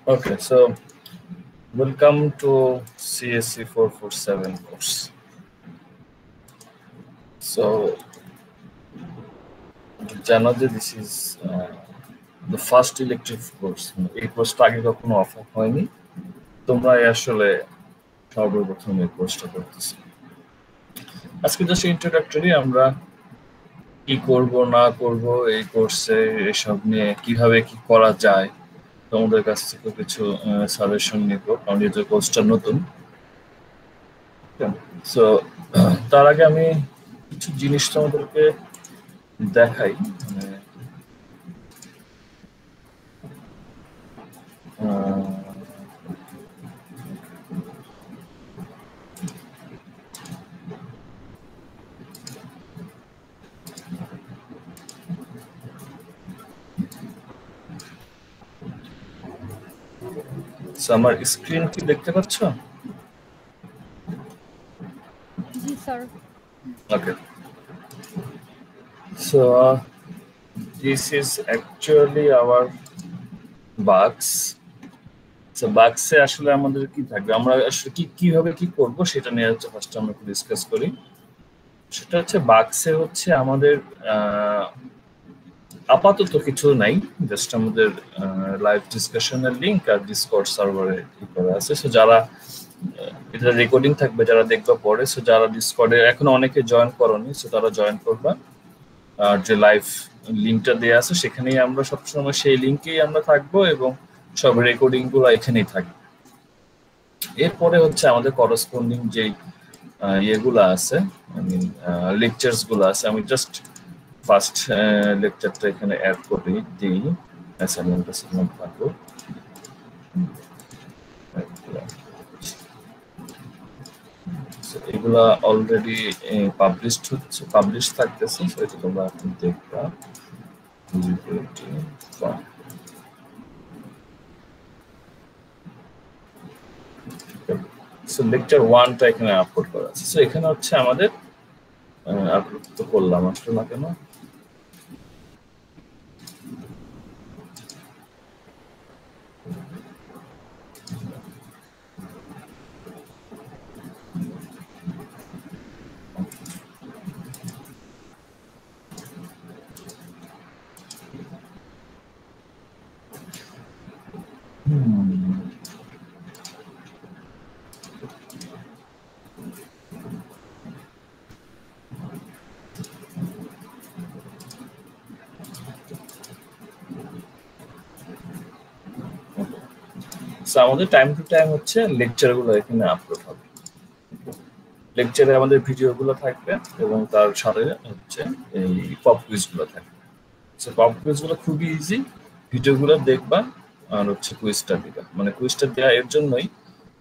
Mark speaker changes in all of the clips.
Speaker 1: Okay, so welcome to CSC 447 course. So, জানো যে this is the first elective course. এই কোর্সটা আগে কখনো অফার হয়নি, তোমরা আসলে সর্বপ্রথম এই কোর্সটা করতেছি। আজকে জাস্ট ইন্ট্রোডাক্টরি, আমরা কি করব না করব এই কোর্সে, এসব নিয়ে কিভাবে কি করা যায় তোমাদের কাছ থেকে কিছু সাজেশন নিব, কারণ যেহেতু কোর্সটা নতুন। সো তার আগে আমি কিছু জিনিস তোমাদেরকে দেখাই। আমার স্ক্রিন কি দেখতে পাচ্ছ?
Speaker 2: জি sir.
Speaker 1: Okay. So this is actually our box. So box এ আসলে আমাদের কি থাকবে, আমরা আসলে কিভাবে কি করব সেটা নিয়ে হচ্ছে ফার্স্ট আমরা একটু ডিসকাস করি। সেটা হচ্ছে বাক্সে হচ্ছে আমাদের আপাতত কিছু নাই, জাস্ট আমাদের লাইভ ডিসকাশনের লিংক আর ডিসকর্ড সার্ভারে কি করা আছে। সো যারা এটা রেকর্ডিং থাকবে, যারা দেখবা পরে, সো যারা ডিসকর্ডে এখন অনেকে জয়েন করনি, সো তারা জয়েন করবা। আর যে লাইভ লিংকটা দেয়া আছে সেখানেই আমরা সবসময় সেই লিংকেই আমরা থাকবো এবং সব রেকর্ডিং গুলো এখানেই থাকবে। এরপরে হচ্ছে আমাদের করসপন্ডিং যে ইয়েগুলো আছে, আই মিন লেকচার্স গুলো আছে, আমি জাস্ট ফার্স্ট লেকচারটা এখানে অ্যাড করে দিই। অ্যাসাইনমেন্ট থাকবো। এগুলা অলরেডি পাবলিশড হচ্ছে, পাবলিশ থাকতেছে, সেটা তোমরা এখন দেখবা। সো লেকচার 1টা এখানে আপলোড করা আছে। সো এখানে হচ্ছে আমাদের আপলোড তো করলাম, আসলে না কেন আমাদের টাইম টু টাইম হচ্ছে লেকচার গুলো এখানে আপলোড হবে। লেকচারে আমাদের ভিডিও গুলো থাকবে এবং তার সাথে হচ্ছে এই পপ কুইজ গুলো থাকবে। সো পপ কুইজ গুলো খুবই ইজি, ভিডিও গুলো দেখবা আর হচ্ছে কুইজটা দিবা। মানে কুইজটা দেওয়া এর জন্যই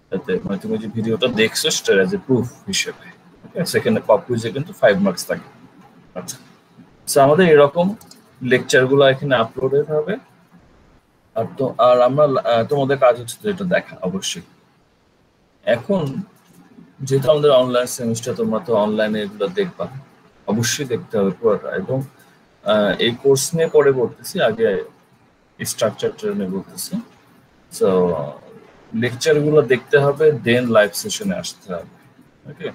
Speaker 1: যাতে মানে তুমি যে ভিডিওটা দেখছো সেটা এজ এ প্রুফ হিসেবে। সেখানে পপ কুইজে কিন্তু 5 মার্কস থাকে। আচ্ছা, সো আমাদের এরকম লেকচার গুলো এখানে আপলোডেড হবে। আর আমরা তোমাদের কাজ হচ্ছে এটা দেখা অবশ্যই। এখন যেহেতু আমাদের অনলাইন সেমিস্টার, তোমরা তো অনলাইনে এগুলো দেখবা, অবশ্যই দেখতে হবে পুরোটা। এবং এই কোর্স নিয়ে পরে বলতেছি, আগে স্ট্রাকচারটা নিয়ে বলতেছি। সো লেকচার গুলো দেখতে হবে, দেন লাইভ সেশনে আসতে হবে। ওকে,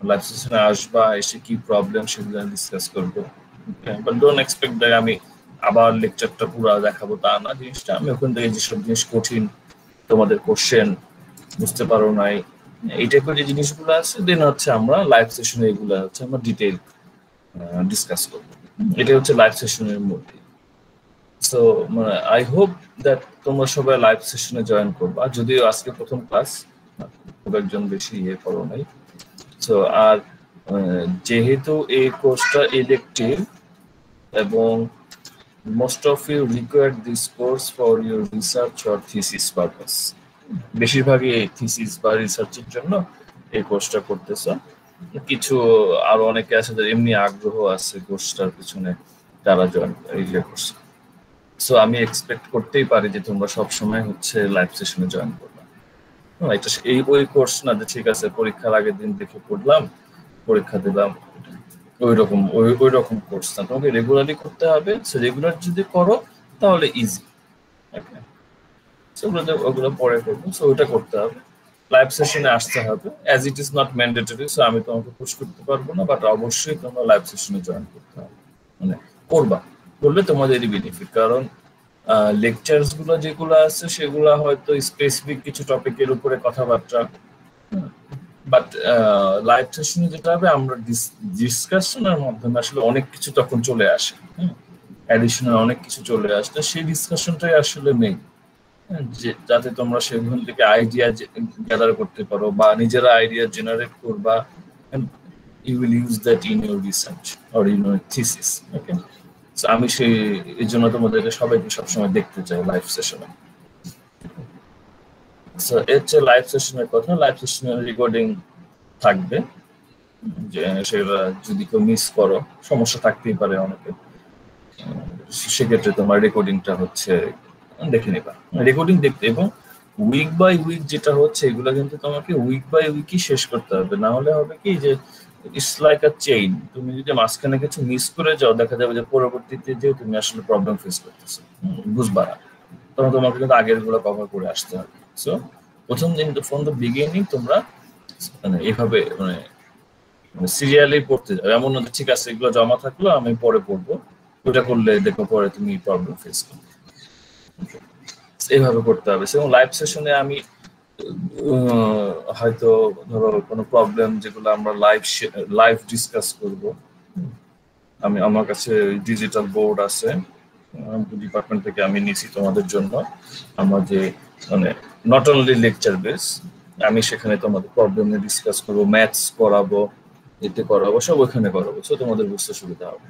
Speaker 1: লাইভ সেশনে আসবা, এসে কি প্রবলেম সেগুলো ডিসকাস করবো। বাট ডোন্ট এক্সপেক্ট দ্যাট আমি আবার লেকচারটা পুরো দেখাবো, তা না। জিনিসটা আমি ওখান থেকে যেসব জিনিস কঠিন, তোমাদের কোশ্চেন বুঝতে পারো নাই, এই টাইপের যে জিনিসগুলো আছে, দেন হচ্ছে আমরা লাইভ সেশনে এগুলো হচ্ছে আমরা ডিটেইল ডিসকাস করবো। এটা হচ্ছে লাইভ সেশনের মধ্যে। সো আই হোপ দ্যাট তোমরা সবাই লাইভ সেশনে জয়েন করবা, যদিও আজকে প্রথম ক্লাস, খুব একজন বেশি ইয়ে করো নাই। সো আর যেহেতু এই কোর্সটা ইলেকটিভ এবং most of you require this course for your research or thesis purpose, বেশিরভাগই এই থিসিস বা রিসার্চের জন্য এই কোর্সটা করতেছ। কিছু আরো অনেকে আছে যাদের এমনি আগ্রহ আছে কোর্সটার পিছনে, তারা জয়েন এই করছে। সো আমি এক্সপেক্ট করতেই পারি যে তোমরা সবসময় হচ্ছে লাইভ সেশনে জয়েন করবে। এটা এই ওই কোর্স না যে ঠিক আছে পরীক্ষার আগের দিন দেখে পড়লাম, পরীক্ষা দিলাম, ওই রকম কোর্স না। তোমাকে রেগুলারলি করতে হবে। সো রেগুলার যদি করো তাহলে ইজি। ওগুলো পরে করবো, সো ওটা করতে হবে, লাইভ সেশনে আসতে হবে। As it is not mandatory, so আমি তোমাকে পুশ করতে পারবো না, বাট অবশ্যই তোমরা লাইভ সেশনে জয়েন করতে হবে, মানে করলে তোমাদেরই বেনিফিট। কারণ লেকচারস গুলো যেগুলো আছে সেগুলো হয়তো স্পেসিফিক কিছু টপিকের উপরে কথাবার্তা, বাট লাইভ সেশনে যেটা হবে আমরা ডিসকাশনের মাধ্যমে আসলে অনেক কিছু তখন চলে আসে, অ্যাডিশনাল অনেক কিছু চলে আসে, সেই ডিসকাশনটাই আসলে মেইন, যাতে তোমরা সেখান থেকে আইডিয়া গ্যাদার করতে পারো বা নিজেরা আইডিয়া জেনারেট করবা, you will use that in your research or in your thesis. Okay, so আমি এই জন্য তোমাদেরকে সবাইকে সবসময় দেখতে চাই লাইভ সেশনে। সো এর হচ্ছে লাইভ সেশনের কথা। লাইভ সেশনের রেকর্ডিং থাকবে, যে সেটা যদি কেউ মিস করো, সমস্যা থাকতেই পারে অনেকে, সেক্ষেত্রে তোমার রেকর্ডিংটা হচ্ছে দেখে নিবা, রেকর্ডিং দেখতে। এবং উইক বাই উইক যেটা হচ্ছে এগুলো কিন্তু তোমাকে উইক বাই উইকই শেষ করতে হবে, না হলে হবে কি যে ইটস লাইক আ চেইন, তুমি যদি মাঝখানে কিছু মিস করে যাও দেখা যাবে যে পরবর্তীতে যে তুমি আসলে প্রবলেম ফেস করতেছো, বুঝবা না, তখন তোমাকে কিন্তু আগের গুলো কভার করে আসতে হবে। সো প্রথম দিন ফ্রম দ্য বিগিনিং তোমরা মানে এইভাবে মানে সিরিয়ালি পড়তে যাও, এমন না ঠিক আছে এগুলো জমা থাকলো আমি পরে পড়বো, ওটা করলে দেখো পরে তুমি প্রবলেম ফেস করবে, এইভাবে করতে হবে। এবং লাইভ সেশনে আমি হয়তো ধরো কোনো প্রবলেম যেগুলো আমরা লাইভ ডিসকাস করব, আমার কাছে ডিজিটাল বোর্ড আছে ডিপার্টমেন্ট থেকে, আমি নিছি তোমাদের জন্য, আমার যে মানে নট অনলি লেকচার বেস, আমি সেখানে তোমাদের প্রবলেম নিয়ে ডিসকাস করবো, ম্যাথস করাবো, এতে করাবো, সব ওখানে করাবো, সো তোমাদের বুঝতে সুবিধা হবে।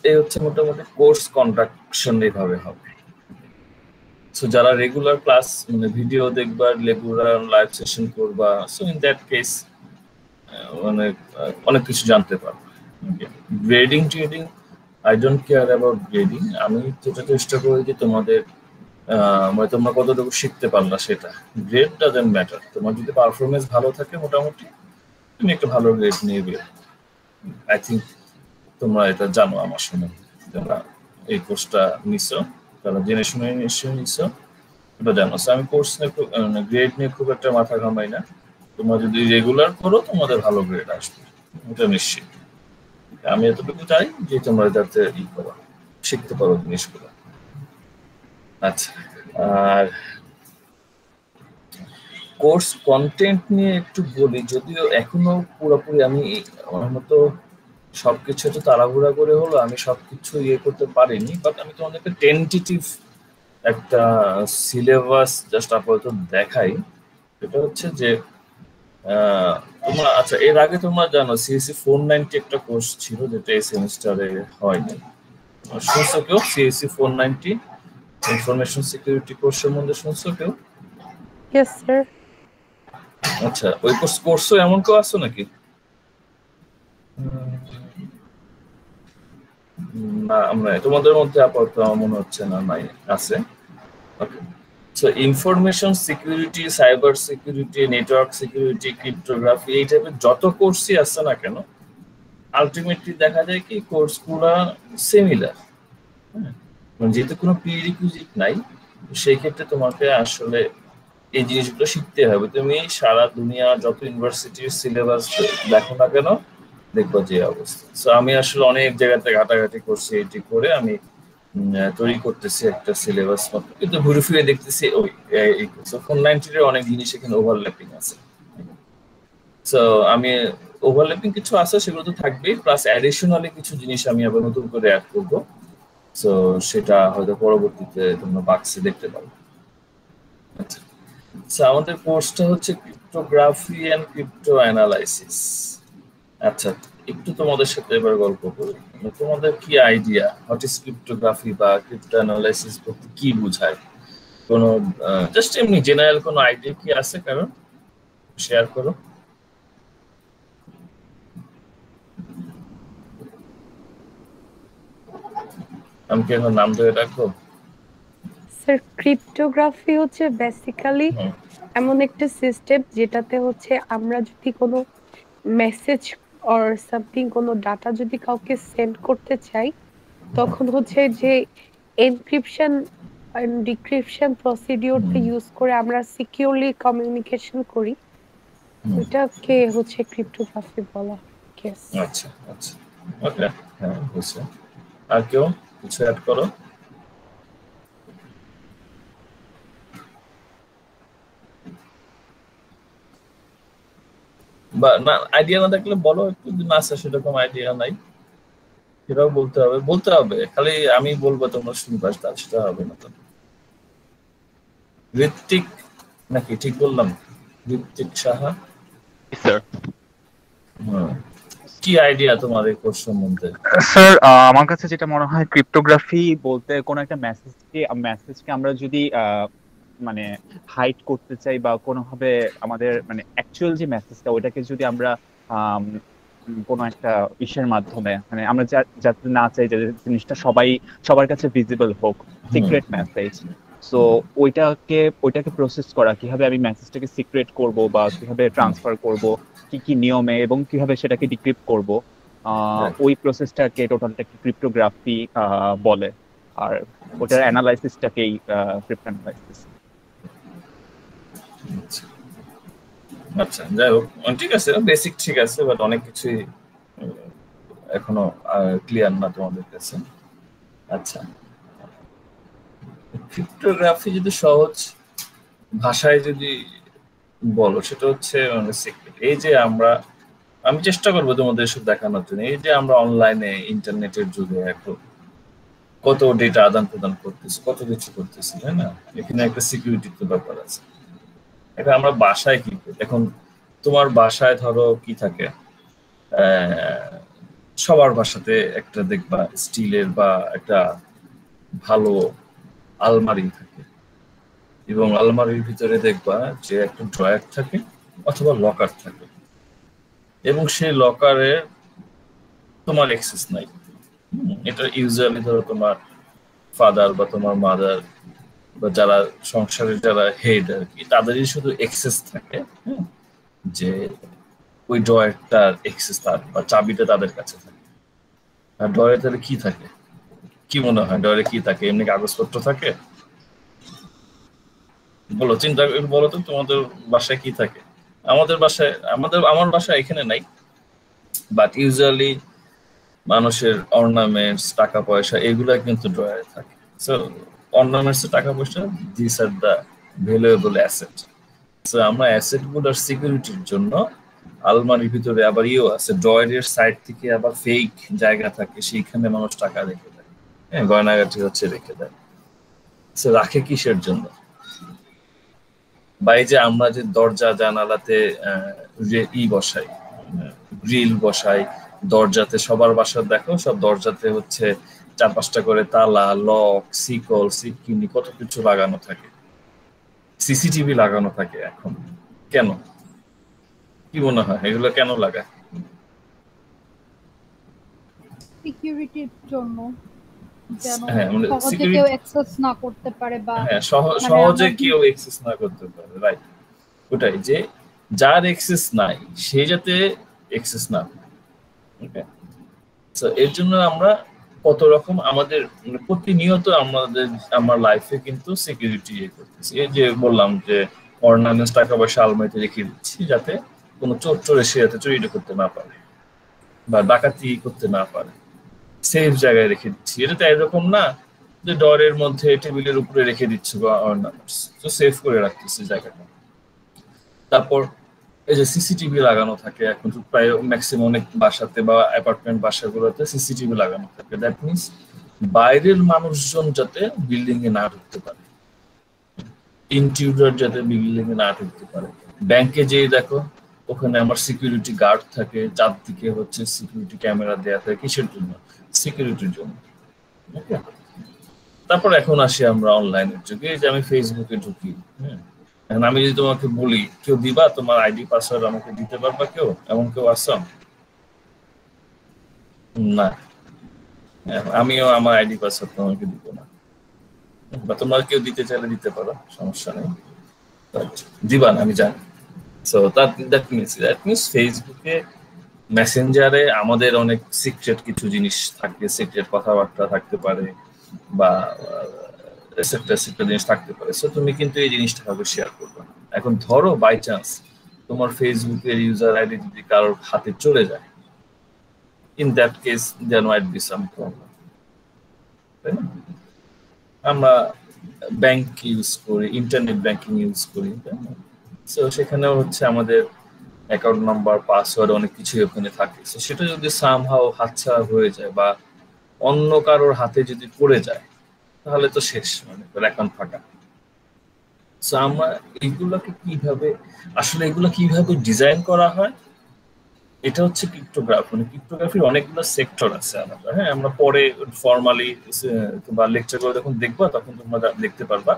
Speaker 1: এই হচ্ছে মোটামুটি কোর্স কন্ডাকশন এইভাবে হবে। সো যারা রেগুলার ক্লাস মানে ভিডিও দেখবা, রেগুলার লাইভ সেশন করবা, সো ইন দ্যাট কেস অনেক কিছু জানতে পারবে। Grading trading I don't care about grading, আমি যেটা চেষ্টা করি যে তোমাদের মানে তোমরা কতটুকু শিখতে পারলা সেটা, গ্রেড ডাজন্ট ম্যাটার, তোমার যদি পারফরমেন্স ভালো থাকে মোটামুটি তুমি একটা ভালো গ্রেড নেবে। আই থিঙ্ক তোমরা এটা জানো, আমার শুনে তোমরা এই কোর্সটা নিছো, তারা জেনে শুনে নিশ্চয়ই নিছো, এটা জানো। আমি কোর্স নিয়ে গ্রেড নিয়ে খুব একটা মাথা ঘামাই না, তোমরা যদি রেগুলার করো তোমাদের ভালো গ্রেড আসবে, এটা নিশ্চিত। আমি এতটুকু চাই যে তোমরা যাতে করো, শিখতে পারো জিনিসগুলো। আচ্ছা, আর কোর্স কন্টেন্ট নিয়ে একটু বলি, যদিও এখনো পুরোপুরি আমি আমার মতো সবকিছু তো তাড়াহুড়া করে হলো আমি সবকিছু করতে পারিনি, বাট আমি তোমাদেরকে টেন্টেটিভ একটা সিলেবাস জাস্ট আপাতত দেখাই। এটা হচ্ছে যে তোমরা আচ্ছা এর আগে তোমরা জানো সিএসসি 490 একটা কোর্স ছিল যেটা এই সেমিস্টারে হয়নি, শুনছো কেউ? সিএসসি 490 ইনফরমেশন সিকিউরিটি কোর্স সম্বন্ধে শুনছো কেউ?
Speaker 2: Yes, sir.
Speaker 1: আচ্ছা, ওই কোর্স করছো এমন কেউ আছো নাকি? না, আমরা তোমাদের মধ্যে আপাতত মনে হচ্ছে না, নাই, আছে। Okay, so information security, cyber security, network security, cryptography, এই টাইপের যত কোর্সই আছে না কেন, আলটিমেটলি দেখা যায় কি কোর্সগুলো সিমিলার, যেহেতু কোনো প্রিরিকুইজিট নাই, সেই ক্ষেত্রে তোমাকে আসলে এই জিনিসগুলো শিখতে হবে। তুমি সারা দুনিয়া যত ইউনিভার্সিটির সিলেবাস দেখো না কেন, দেখবো যে অবস্থা। সো আমি আসলে অনেক জায়গাতে ঘাটাঘাটি করছি, এটি করে আমি তৈরি করতেছি একটা সিলেবাস মতো, কিন্তু ঘুরে ফিরে দেখতেছি ওই 490 এর অনেক জিনিস এখানে ওভারল্যাপিং আছে। সো আমি ওভারল্যাপিং কিছু আছে সেগুলো তো থাকবেই, প্লাস অ্যাডিশনালি কিছু জিনিস আমি আবার নতুন করে অ্যাড করবো, সো সেটা হয়তো পরবর্তীতে তোমরা বাক্সে দেখতে পাবে। আচ্ছা, আমাদের কোর্সটা হচ্ছে ক্রিপ্টোগ্রাফি এন্ড ক্রিপ্টো অ্যানালাইসিস। আচ্ছা, একটু তোমাদের সাথে এবার গল্প করি, তোমাদের কি আইডিয়া হোয়াট ইজ ক্রিপ্টোগ্রাফি বা ক্রিপ্টো অ্যানালাইসিস বলতে কি বোঝায়? কোনো জাস্ট এমনি জেনারেল কোনো আইডিয়া কি আছে? কারণ শেয়ার করো। আমি কি এখন নাম ধরে রাখবো?
Speaker 2: স্যার, ক্রিপ্টোগ্রাফি হচ্ছে বেসিক্যালি এমন একটা সিস্টেম যেটাতে হচ্ছে আমরা যদি কোনো মেসেজ অর সামথিং কোনো ডাটা যদি কাউকে সেন্ড করতে চাই, তখন হচ্ছে যে এনক্রিপশন ডিক্রিপশন প্রসিডিওরটা ইউজ করে আমরা সিকিউরলি কমিউনিকেশন করি, এটাকে হচ্ছে ক্রিপ্টোগ্রাফি বলা।
Speaker 1: আচ্ছা আচ্ছা, ওকে, হ্যাঁ বুঝছি। আর কেউ কিছু অ্যাড করো? বা না আইডিয়া না থাকলে বলো একটু, যদি না আছে সেরকম আইডিয়া নাই সেটাও বলতে হবে, খালি আমি বলবো তোমরা শুনবা তার সেটা হবে না তো। ঋত্বিক নাকি ঠিক বললাম? ঋত্বিক সাহা,
Speaker 3: স্যার।
Speaker 1: কি আইডিয়া তোমার এই কোর্স সম্বন্ধে?
Speaker 3: স্যার আমার কাছে যেটা মনে হয়, ক্রিপ্টোগ্রাফি বলতে কোনো একটা মেসেজকে আমরা যদি মানে হাইড করতে চাই বা কোনোভাবে আমাদের মানে অ্যাকচুয়াল যে মেসেজটা ওইটাকে যদি আমরা কোনো একটা ইসের মাধ্যমে মানে আমরা যাতে না চাই যে জিনিসটা সবার কাছে ভিজিবল হোক, সিক্রেট মেসেজ, সো ওইটাকে প্রসেস করা, কিভাবে আমি মেসেজটাকে সিক্রেট করব বা কিভাবে ট্রান্সফার করব, কি কি নিয়মে এবং কিভাবে সেটাকে ডিক্রিপ্ট করব, ওই প্রসেসটাকে টোটালটাকে ক্রিপ্টোগ্রাফি বলে। আর ওটার অ্যানালাইসিসটাকেই ক্রিপ্টো অ্যানালাইসিস।
Speaker 1: আচ্ছা যাই হোক, ঠিক আছে, বেসিক ঠিক আছে, বাট অনেক কিছুই এখনো ক্লিয়ার না তোমাদের কাছে। আচ্ছা, ক্রিপ্টোগ্রাফি যদি সহজ ভাষায় যদি বলো, সেটা হচ্ছে মানে সিক্রেট। এই যে আমি চেষ্টা করবো তোমাদের এসব দেখানোর জন্য, এই যে আমরা অনলাইনে ইন্টারনেটের যুগে এখন কত ডেটা আদান প্রদান করতেছি, কত কিছু করতেছি, তাই না? এখানে একটা সিকিউরিটির তো ব্যাপার আছে। এটা আমরা বাসায় কি করি এখন, তোমার বাসায় ধরো কি থাকে, সবার বাসাতে একটা দেখবা স্টিলের বা একটা ভালো আলমারি থাকে, এবং আলমারির ভিতরে দেখবা যে একটা ড্রয়ার থাকে অথবা লকার থাকে, এবং সেই লকারে তোমার অ্যাক্সেস নাই। এটা ইউজুয়ালি ধরো তোমার ফাদার বা তোমার মাদার বা যারা সংসারের যারা হেড আর কি, তাদেরই শুধু অ্যাক্সেস থাকে, যে ওই ড্রয়ারটার অ্যাক্সেস তার বা চাবিটা তাদের কাছে থাকে। আর ড্রয়ারে তাহলে কি থাকে, কি মনে হয় ড্রয়ারে কি থাকে? এমনি কাগজপত্র থাকে? বলো, চিন্তা বলো তো তোমাদের বাসায় কি থাকে? আমার বাসায় এখানে নাই, বাট ইউজুয়ালি মানুষের অর্নামেন্টস, টাকা পয়সা, এগুলা কিন্তু ড্রয়ারে থাকে। সো অর্নামেন্টস, টাকা পয়সা, this are the valuable asset. So আমরা অ্যাসেট গুলোর সিকিউরিটির জন্য আলমারির ভিতরে আবার আছে, ড্রয়ারের সাইড থেকে আবার ফেক জায়গা থাকে, সেইখানে মানুষ টাকা রেখে দেয়, হ্যাঁ, গয়নাগাটি হচ্ছে রেখে দেয়। সো রাখে কিসের জন্য? বা এই যে আমরা যে দরজা জানালাতে বসাই, গ্রিল বসাই দরজাতে, সবার বাসা দেখো সব দরজাতে হচ্ছে 4-5টা করে তালা, লক, সিকল, সিটকিনি, কত কিছু লাগানো থাকে, সিসিটিভি লাগানো থাকে এখন। কেন, কি মনে হয় এগুলো কেন লাগায়?
Speaker 4: সিকিউরিটির জন্য, যেন
Speaker 1: হ্যাঁ, মানে
Speaker 4: সহজে কেউ অ্যাক্সেস না করতে পারে, বা
Speaker 1: হ্যাঁ সহজে কেউ অ্যাক্সেস না করতে পারে, রাইট। ওটাই, যে যার অ্যাক্সেস নাই সে যাতে অ্যাক্সেস না পায়। ওকে, সো এর জন্য আমরা কত রকম আমাদের প্রতিনিয়ত আমার লাইফে কিন্তু সিকিউরিটি করতেছি। এই যে বললাম যে অর্নামেন্টস, টাকা পয়সা আলমারিতে রেখে দিচ্ছি যাতে কোনো চোর এসে যাতে চুরি করতে না পারে বা ডাকাতি করতে না পারে, সেফ জায়গায় রেখে দিচ্ছি। এটা তো এরকম না যে ডরের মধ্যে টেবিলের উপরে রেখে দিচ্ছি বা অর্নামেন্টস, তো সেফ করে রাখতেছি জায়গাটা। তারপর এই যে সিসিটিভি লাগানো থাকে এখন তো প্রায় ম্যাক্সিমাম অনেক বাসাতে বা অ্যাপার্টমেন্ট বাসাগুলোতে সিসিটিভি লাগানো থাকে। দ্যাট মিনস বাইরের মানুষজন যাতে বিল্ডিং এ না ঢুকতে পারে, ইন্ট্রুডার যাতে বিল্ডিং এ না ঢুকতে পারে। ব্যাংকে যেয়ে দেখো ওখানে আমার সিকিউরিটি গার্ড থাকে, চারদিকে হচ্ছে সিকিউরিটি ক্যামেরা দেওয়া থাকে, কিসের জন্য? সিকিউরিটির জন্য। ওকে, তারপর এখন আসি আমরা অনলাইনের যুগে, যে আমি ফেসবুকে ঢুকি, হ্যাঁ, এখন আমি যদি তোমাকে বলি কেউ দিবা তোমার আইডি পাসওয়ার্ড আমাকে দিতে পারবা কেউ? এমন কেউ আসো? না, আমিও আমার আইডি পাসওয়ার্ড তোমাকে দিব না, বা তোমরা কেউ দিতে চাইলে দিতে পারো, সমস্যা নেই, দিবা না আমি জানি। সো দ্যাট মিনস ফেসবুকে, মেসেঞ্জারে আমাদের অনেক সিক্রেট কিছু জিনিস থাকে, সিক্রেট কথাবার্তা থাকতে পারে, বা এসেপ্টা জিনিস থাকতে পারে। সো তুমি কিন্তু এই জিনিসটা ভাবে শেয়ার করবে না। এখন ধরো বাই চান্স তোমার ফেসবুকের ইউজার আইডি যদি কারোর হাতে চলে যায়, in that case there might be some problem, তাই না? আমরা ব্যাংক ইউজ করি, ইন্টারনেট ব্যাংকিং ইউজ করি, সো সেখানেও হচ্ছে আমাদের অ্যাকাউন্ট নাম্বার, পাসওয়ার্ড অনেক কিছুই ওখানে থাকে। সো সেটা যদি সামহাও হাতছাড়া হয়ে যায় বা অন্য কারোর হাতে যদি পড়ে যায় তাহলে তো শেষ, মানে অ্যাকাউন্ট ফাঁকা। সো আমরা এগুলোকে কিভাবে, আসলে এগুলো কিভাবে ডিজাইন করা হয়, এটা হচ্ছে ক্রিপ্টোগ্রাফি। মানে ক্রিপ্টোগ্রাফির অনেকগুলো সেক্টর আছে আলাদা। হ্যাঁ, আমরা পরে ফর্মালি বা লেকচার করে যখন দেখবো তখন তোমরা দেখতে পারবা।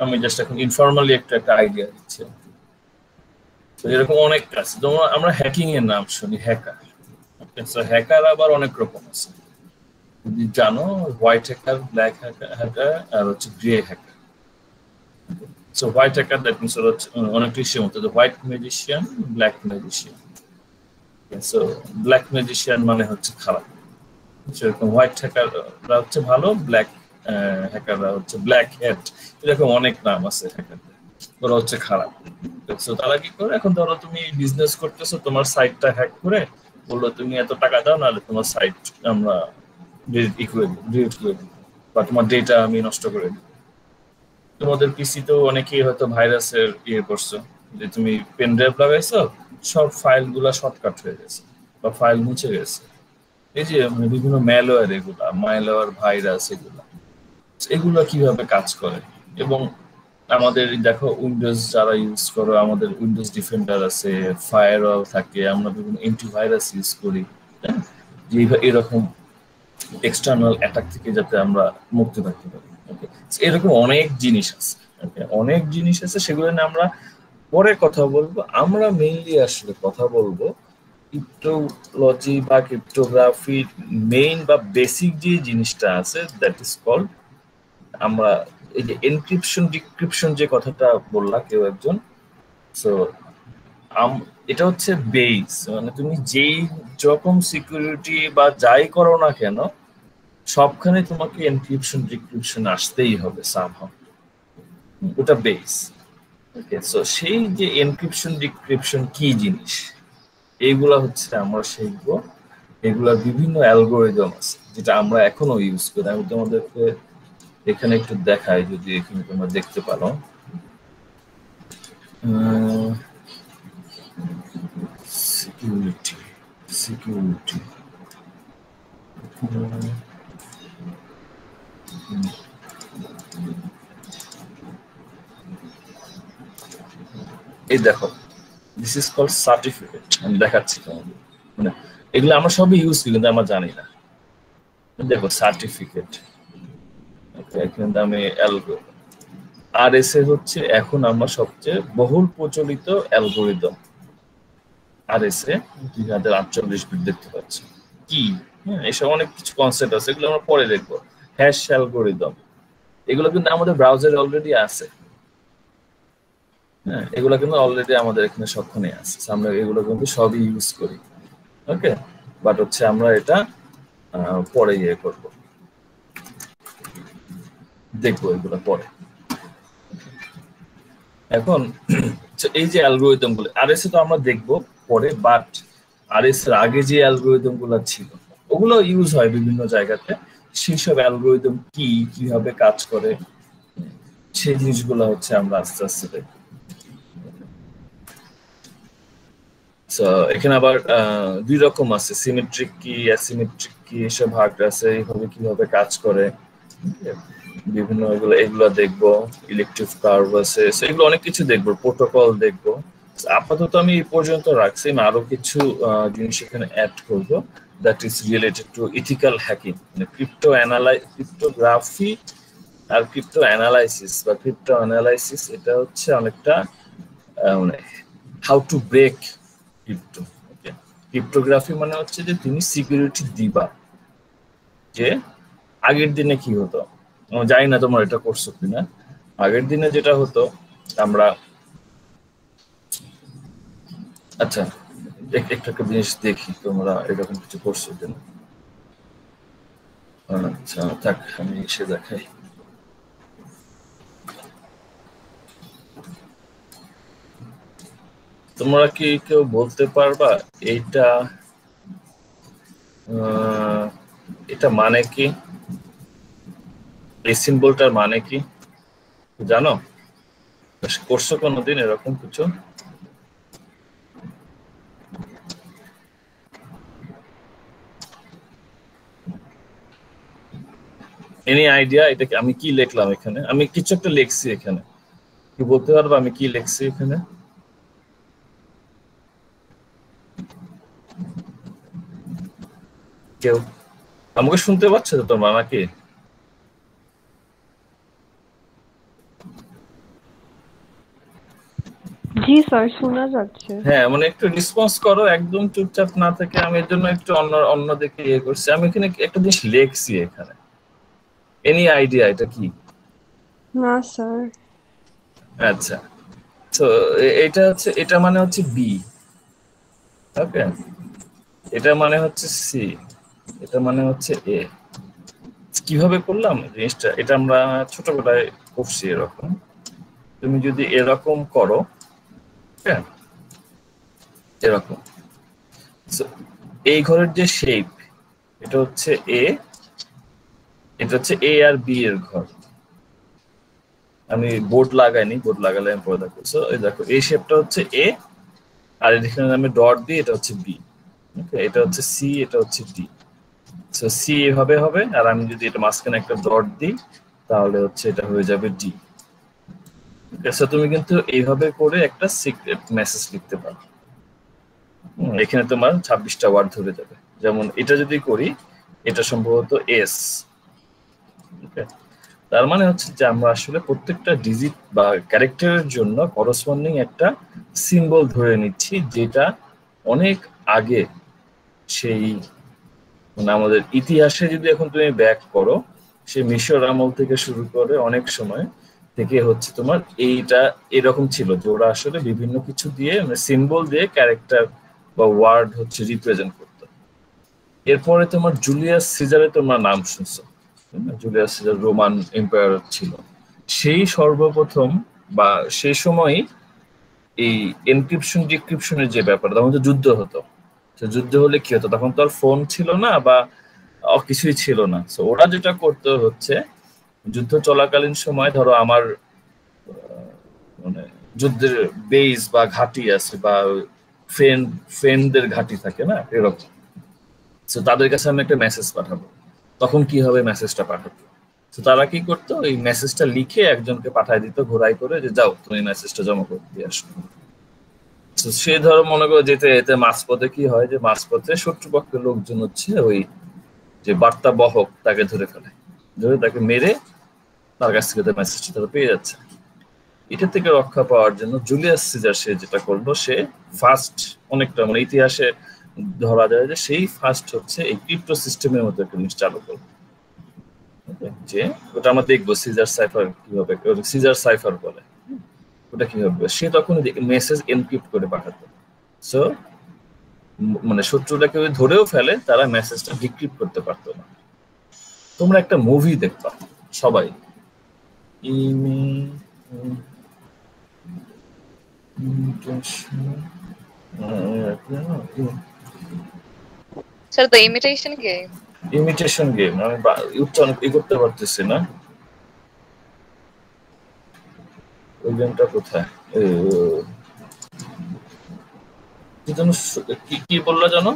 Speaker 1: আমি জাস্ট এখন ইনফর্মালি একটা আইডিয়া দিচ্ছি। তো এরকম অনেক আছে, যেমন আমরা হ্যাকিং এর নাম শুনি, হ্যাকার। হ্যাকার আবার অনেক রকম আছে, যদি জানো, হোয়াইট হ্যাকার, ব্ল্যাক হ্যাকার আর হচ্ছে grey hacker. So white hacker that means হচ্ছে অনেক কিছুর মতো, white magician, black magician. So black magician মানে হচ্ছে খারাপ, সেরকম হোয়াইট হ্যাকাররা হচ্ছে ভালো, ব্ল্যাক হ্যাকাররা হচ্ছে ব্ল্যাক হ্যাট, এরকম অনেক নাম আছে হ্যাকারদের, ওরা হচ্ছে খারাপ। সো তারা কি করে, এখন ধরো তুমি বিজনেস করতেছো, তোমার সাইটটা হ্যাক করে বললো তুমি এত টাকা দাও, নাহলে তোমার সাইট আমরা ডিলিট করে দিই, বা তোমার ডেটা আমি নষ্ট করে দিই। তোমাদের পিসিতেও অনেকেই হয়তো ভাইরাসের করছো, যে তুমি পেন ড্রাইভ লাগাইছো, সব ফাইল গুলা শর্টকাট হয়ে গেছে বা ফাইল মুছে গেছে। এই যে মানে বিভিন্ন ম্যালওয়্যার, ম্যালওয়্যার ভাইরাস, এগুলো কিভাবে কাজ করে। এবং আমাদের দেখো উইন্ডোজ যারা ইউজ করো, আমাদের উইন্ডোজ ডিফেন্ডার আছে, ফায়ারওয়াল থাকে, আমরা বিভিন্ন অ্যান্টিভাইরাস ইউজ করি, যে এরকম এক্সটার্নাল অ্যাটাক থেকে যাতে আমরা মুক্ত থাকতে পারি। এরকম অনেক জিনিস আছে, অনেক জিনিস আছে, সেগুলো নিয়ে আমরা পরে কথা বলবো। আমরা মেইনলি আসলে কথা বলবো ক্রিপ্টোলজি বা ক্রিপ্টোগ্রাফির মেইন বা বেসিক যে জিনিসটা আছে, দ্যাট ইজ কল্ড, আমরা এই যে এনক্রিপশন ডিক্রিপশন যে কথাটা বললা কেউ একজন, সো এটা হচ্ছে বেস। মানে তুমি যেই রকম সিকিউরিটি বা যাই করো না কেন, সবখানে তোমাকে এনক্রিপশন ডিক্রিপশন আসতেই হবে সামহাউ, ওটা বেস। ওকে, সো সেই যে এনক্রিপশন ডিক্রিপশন কি জিনিস, এইগুলা হচ্ছে আমরা শিখবো। এগুলার বিভিন্ন অ্যালগোরিদম আছে যেটা আমরা এখনো ইউজ করি। আমি তোমাদেরকে এখানে একটু দেখাই, যদি এখানে তোমরা দেখতে পারো। সিকিউরিটি এই দেখো, দিস ইজ কল্ড সার্টিফিকেট। আমি দেখাচ্ছি তোমাদের, মানে এগুলো আমরা সবই ইউজ করি কিন্তু আমরা জানি না। দেখো সার্টিফিকেট, কিন্তু আমি আরএসএ হচ্ছে এখন আমরা সবচেয়ে বহুল প্রচলিত অ্যালগোরিদম। আরএসএ 2048 বিট দেখতে পাচ্ছি কি, এসব অনেক কিছু কনসেপ্ট আছে, এগুলো আমরা পরে দেখবো। হ্যাশ অ্যালগোরিদম, এগুলো কিন্তু আমাদের ব্রাউজারে অলরেডি আছে। হ্যাঁ, এগুলো কিন্তু অলরেডি আমাদের এখানে সবখানে আছে, আমরা এগুলো কিন্তু সবই ইউজ করি। ওকে, বাট হচ্ছে আমরা এটা পরে করবো, দেখবো এগুলো পরে। এখন এই যে অ্যালগোরিদম গুলো আরএসএ তো আমরা দেখবো পরে, বাট আরএসএর আগে যে অ্যালগোরিদম গুলো ছিল ওগুলো ইউজ হয় বিভিন্ন জায়গাতে। সেই সব অ্যালগোরিদম কি, কিভাবে কাজ করে, সেই জিনিসগুলো হচ্ছে আমরা আস্তে আস্তে দেখব। এখানে আবার দুই রকম আছে, সিমেট্রিক কি, অ্যাসিমেট্রিক কি, এসব ভাগ আছে, এইভাবে কিভাবে কাজ করে বিভিন্ন এগুলো দেখবো। ইলেকট্রিক কার্ভ আছে, এগুলো অনেক কিছু দেখবো, প্রোটোকল দেখবো। আপাতত আমি এই পর্যন্ত রাখছি, আমি আরো কিছু জিনিস এখানে অ্যাড করব, that is related to ethical hacking, মানে ক্রিপ্টোগ্রাফি আর ক্রিপ্টো অ্যানালাইসিস বা ক্রিপ্টো অ্যানালাইসিস। এটা হচ্ছে অনেকটা মানে how to break crypto. Okay, cryptography মানে হচ্ছে যে তুমি সিকিউরিটি দিবা, যে আগের দিনে কি হতো, জানি না তোমরা এটা করছো কিনা। আগের দিনে যেটা হতো, আমরা আচ্ছা একটা জিনিস দেখি, তোমরা এরকম কিছু করছো কিনা। আচ্ছা থাক, আমি এসে দেখাই। তোমরা কি কেউ বলতে পারবা এইটা এটা মানে কি? এই সিম্বলটার মানে কি জানো? করছো কোনোদিন এরকম কিছু? এনি আইডিয়া এটা আমি কি লিখলাম এখানে? আমি কিছু একটা লিখছি এখানে, কি বলতে পারবো আমি কি লিখছি এখানে? কেউ আমাকে শুনতে পাচ্ছে তো তোমরা নাকি?
Speaker 2: জি স্যার, শোনা যাচ্ছে।
Speaker 1: হ্যাঁ, মানে একটু রেসপন্স করো, একদম চুপচাপ না থেকে। আমি এর জন্য একটু অন্য দিকে ইয়ে করছি। আমি এখানে একটা জিনিস লিখছি এখানে, এনি আইডিয়া এটা কি?
Speaker 2: না স্যার।
Speaker 1: আচ্ছা, তো এটা হচ্ছে, এটা মানে হচ্ছে বি, ওকে, এটা মানে হচ্ছে সি, এটা মানে হচ্ছে এ। কিভাবে করলাম জিনিসটা? এটা আমরা ছোটবেলায় করছি এরকম। তুমি যদি এরকম করো, হ্যাঁ, এরকম, এই ঘরের যে শেপ, এটা হচ্ছে এ, এটা হচ্ছে এ আর বি এর ঘর। আমি বোর্ড লাগাইনি, বোর্ড লাগালে আমি পরে দেখো। সো এই দেখো, এই শেপটা হচ্ছে এ, আর এখানে আমি ডট দিই, এটা হচ্ছে বি, ওকে, এটা হচ্ছে সি, এটা হচ্ছে ডি। সো সি এভাবে হবে, আর আমি যদি এটা মাঝখানে একটা ডট দিই, তাহলে হচ্ছে এটা হয়ে যাবে ডি। সো তুমি কিন্তু এইভাবে করে একটা সিক্রেট মেসেজ লিখতে পারো। এখানে তোমার 26টা ওয়ার্ড ধরে যাবে। যেমন এটা যদি করি, এটা সম্ভবত এস, ওকে। তার মানে হচ্ছে যে আমরা আসলে প্রত্যেকটা ডিজিট বা ক্যারেক্টারের জন্য করসপন্ডিং একটা সিম্বল ধরে নিচ্ছি, যেটা অনেক আগে, সেই মানে আমাদের ইতিহাসে যদি এখন তুমি ব্যাক করো, সে মিশর আমল থেকে শুরু করে অনেক সময় থেকে হচ্ছে তোমার এইটা এরকম ছিল যে ওরা আসলে বিভিন্ন কিছু দিয়ে, মানে সিম্বল দিয়ে ক্যারেক্টার বা ওয়ার্ড হচ্ছে রিপ্রেজেন্ট করতো। এরপরে তোমার জুলিয়াস সিজারে তোমার নাম শুনছো, জুলিয়াস সিজার রোমান এম্পায়ার ছিল। সেই সর্বপ্রথম বা সেই সময়ই এই এনক্রিপশন ডিক্রিপশনের যে ব্যাপার, তখন তো যুদ্ধ হতো। যুদ্ধ হলে কি হতো, তখন তো আর ফোন ছিল না বা কিছুই ছিল না। তো ওরা যেটা করতে হচ্ছে, যুদ্ধ চলাকালীন সময় ধরো আমার মানে যুদ্ধের বেস বা ঘাঁটি আছে, বা ফ্রেন্ডদের ঘাঁটি থাকে না, এরকম। তো তাদের কাছে আমি একটা মেসেজ পাঠাবো, তখন কি হবে, মেসেজটা পাঠাবো। তো তারা কি করতো, এই মেসেজটা লিখে একজনকে পাঠায় দিত ঘোড়াই করে, যে যাও তুমি মেসেজটা জমা করতে দিয়ে আসো। তো সে ধরো মনে করো যেতে যেতে মাঝপথে কি হয়, যে মাঝপথে শত্রুপক্ষের লোকজন হচ্ছে ওই যে বার্তা বহক তাকে ধরে ফেলে, ধরে তাকে মেরে তার কাছ থেকে মেসেজটা তারা পেয়ে যাচ্ছে। এটা থেকে রক্ষা পাওয়ার জন্য জুলিয়াস সিজার সে যেটা করলো, সে ফার্স্ট, অনেকটা মানে ইতিহাসে ধরা যায় যে সেই ফার্স্ট হচ্ছে এই ক্রিপ্টো সিস্টেমের মতো একটা জিনিস চালু করলো, যে ওটা আমরা দেখবো সিজার সাইফার কিভাবে, সিজার সাইফার বলে, ওটা কিভাবে সে তখন মেসেজ এনক্রিপ্ট করে পাঠাতো। সো মানে শত্রুটাকে ধরেও ফেলে, তারা মেসেজটা ডিক্রিপ্ট করতে পারতো না। তোমরা একটা মুভি দেখবা সবাই,
Speaker 5: sir the imitation game.
Speaker 1: Imitation game, আমি উচ্চারণ করতে পারতেছি না, ওই গেমটা কোথায়? কি বললা জানো?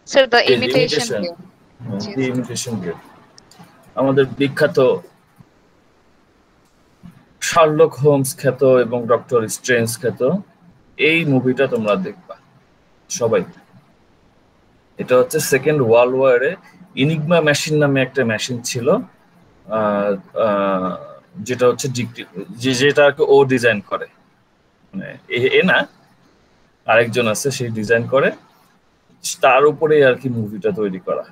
Speaker 5: Sir the imitation game.
Speaker 1: Imitation game, আমাদের বিখ্যাত শার্লক হোমস খ্যাত এবং ডক্টর স্ট্রেঞ্জ খ্যাত এই মুভিটা তোমরা দেখবা সবাই। এটা হচ্ছে সেকেন্ড ওয়ার্ল্ড ওয়ারে ইনিগমা মেশিন নামে একটা মেশিন ছিল, যেটা হচ্ছে যেটাকে ও ডিজাইন করে, মানে এ না, আরেকজন আছে সেই ডিজাইন করে, তার উপরেই আর কি মুভিটা তৈরি করা।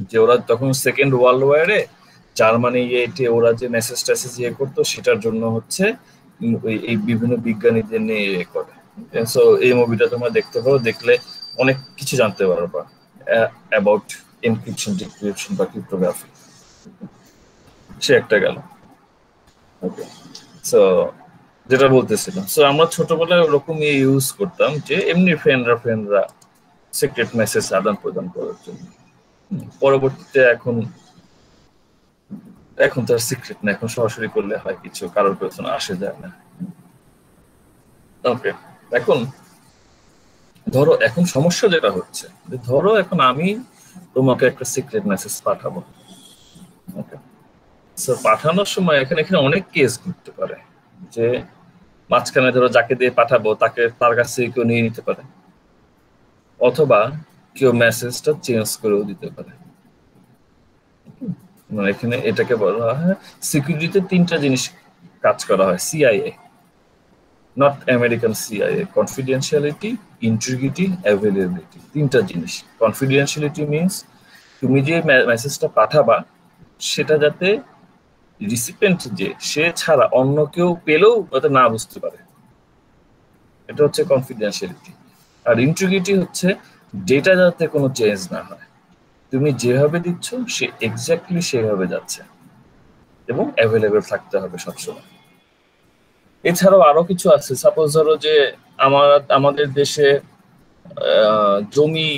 Speaker 1: যে ওরা তখন সেকেন্ড ওয়ার্ল্ড ওয়ারে জার্মানি এটে ওরা যে মেসেজ টেসেজ ইয়ে করতো, সেটার জন্য হচ্ছে এই বিভিন্ন বিজ্ঞানীদের নিয়ে ইয়ে করে। সো এই মুভিটা তোমরা দেখতে পারো, দেখলে অনেক কিছু জানতে পারবা অ্যাবাউট এনক্রিপশন, ডিক্রিপশন বা ক্রিপ্টোগ্রাফি। সে একটা গেল, ওকে। সো যেটা বলতেছিলাম, সো আমরা ছোটবেলায় ওরকম ইউজ করতাম যে এমনি ফ্রেন্ডরা সিক্রেট মেসেজ আদান প্রদান করার জন্য। পরবর্তীতে এখন তো আর সিক্রেট না, এখন সরাসরি করলে হয় কিছু, কারোর পেছনে আসে যায় না। ওকে, ধরো এখন সমস্যা যেটা হচ্ছে, ধরো এখন আমি তোমাকে একটা সিক্রেট মেসেজ পাঠাবো। ওকে, সো পাঠানোর সময় এখানে অনেক কেস ঘটতে পারে, যে মাঝখানে ধরো যাকে দিয়ে পাঠাবো তার কাছে কেউ নিয়ে নিতে পারে, অথবা কেউ মেসেজটা চেঞ্জ করেও দিতে পারে। মানে এখানে এটাকে বলা হয় সিকিউরিটিতে 3টা জিনিস কাজ করা হয়, CIA, not American CIA, confidentiality, integrity, availability. 3টা জিনিস। কনফিডেন্সিয়ালিটি মিনস তুমি যে মেসেজটা পাঠাবা সেটা যাতে রিসিপিয়েন্ট যে সে ছাড়া অন্য কেউ পেলেও যাতে না বুঝতে পারে, এটা হচ্ছে কনফিডেন্সিয়ালিটি। আর ইন্টিগ্রিটি হচ্ছে ডেটা যাতে কোনো চেঞ্জ না হয়, তুমি যেভাবে দিচ্ছ সে এক্স্যাক্টলি সেভাবে যাচ্ছে, এবং অ্যাভেলেবল থাকতে হবে সবসময়। এছাড়াও আরো কিছু আছে, সাপোজ ধরো যে আমাদের দেশে জমি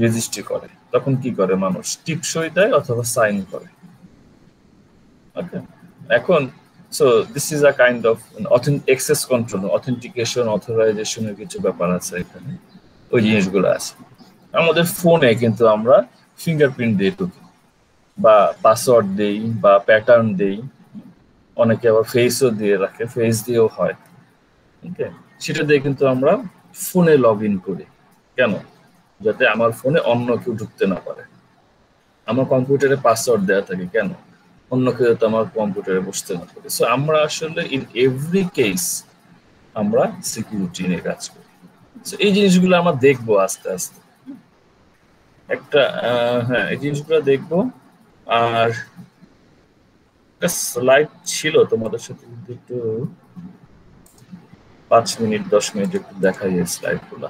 Speaker 1: রেজিস্ট্রি করে, তখন কি করে মানুষ টিপসই দেয় অথবা সাইন করে। ওকে, এখন so this is a kind of access control, authentication, অথরাইজেশনের কিছু ব্যাপার আছে এখানে, ওই জিনিসগুলো আছে। আমাদের ফোনে কিন্তু আমরা ফিঙ্গারপ্রিন্ট দিয়ে ঢুকি, বা পাসওয়ার্ড দেই, বা প্যাটার্ন দেই, অনেকে আবার ফেসও দিয়ে রাখে, ফেস দিয়েও হয়। ওকে, সেটা দিয়ে কিন্তু আমরা ফোনে লগ ইন করি। কেন? যাতে আমার ফোনে অন্য কেউ ঢুকতে না পারে। আমার কম্পিউটারে পাসওয়ার্ড দেওয়া থাকে কেন? অন্য কেউ যাতে আমার কম্পিউটারে বসতে না পারে। সো আমরা আসলে ইন এভরি কেস আমরা সিকিউরিটি নিয়ে কাজ করি। সো এই জিনিসগুলো আমরা দেখবো আস্তে আস্তে, একটা হ্যাঁ এই জিনিসগুলো দেখবো। আর স্লাইড ছিল তোমাদের সাথে, কিন্তু একটু 5 মিনিট 10 মিনিট একটু দেখাই স্লাইড গুলা।